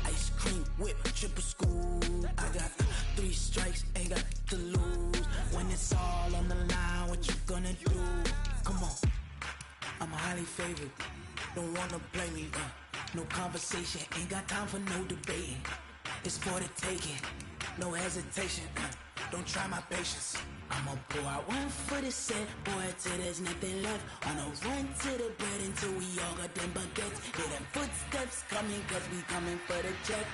Ice cream whip, triple school. I got 3 strikes, ain't got to lose. When it's all on the line, gonna do? Come on, I'm highly favored. Don't wanna blame me, no conversation, ain't got time for no debating. It's for the taking, no hesitation, don't try my patience. I'ma pour out one for the set, boy, till there's nothing left. On a run to the bread until we all got them baguettes. Hear them footsteps coming, cause we coming for the check.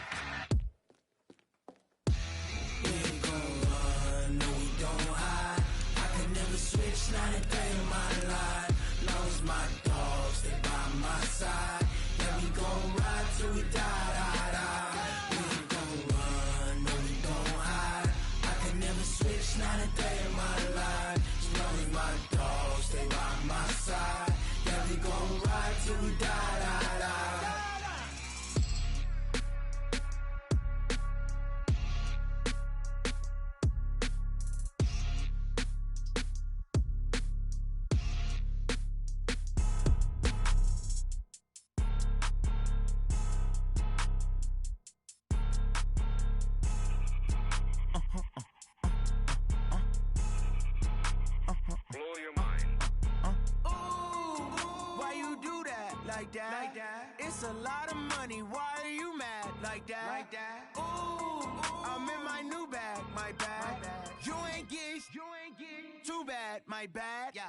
We ain't gon' run, no we don't hide. I could never switch, not a day in my life. Long as my dogs, they by my side. Yeah, we gon' ride till we die, die, die. We ain't gon' run, no we don't hide. I could never switch, not a day in my life. As long as my dogs, they by my side. Yeah, we gon' ride till we die, die, die. Blow your mind. Ooh, why you do that like that? Like that? It's a lot of money. Why are you mad like that? Like that? Ooh, I'm in my new bag, my bad. You ain't get too bad, my bad. Yeah.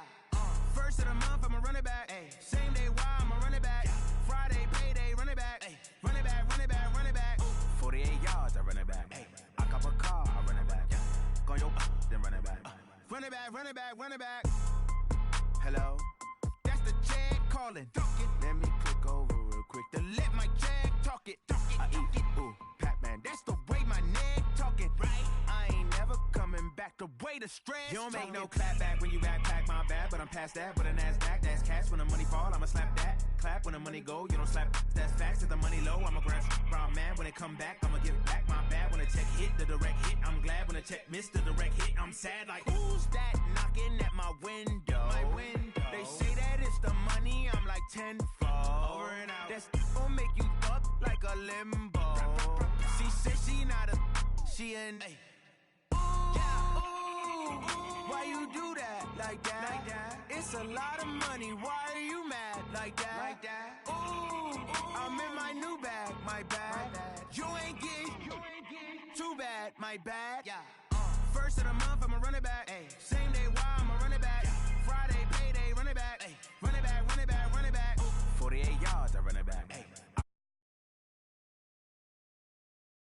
First of the month, I'ma run it back. Ay. Same day, why I'ma run it back? Friday, payday, run it back. Ay. Run it back, run it back, run it back. 48 yards, I run it back. Ay. I cop a car, I run it back. Go on your then run it back. Run it back, run it back, run it back. Hello? That's the Jag calling. Let me click over real quick to let my Jag talk it. I eat it, ooh, Pac-Man. That's the way my neck talking. Right? I ain't never coming back. The way the stress. You don't make no clap back when you backpack, my bad. But I'm past that. With a NASDAQ, that's cash. When the money fall, I'ma slap that. Clap when the money go, you don't slap. That's facts. If the money low, I'ma grab brown man. When it come back, I'ma give back my bad. When the check hit, the direct hit. I'm glad when the check missed the direct hit. I'm sad like, who's that knocking at my window? My window. They say that it's the money, I'm like tenfold. Over and out. That's gon' make you up like a limbo. She said she not a, she an. Why you do that like that? Like that? It's a lot of money. Why are you mad like that? Like that? Ooh, I'm in my new bag, my bad. You ain't get too bad, my bad. Yeah. First of the month, I'ma run it back. Ay. Same day, why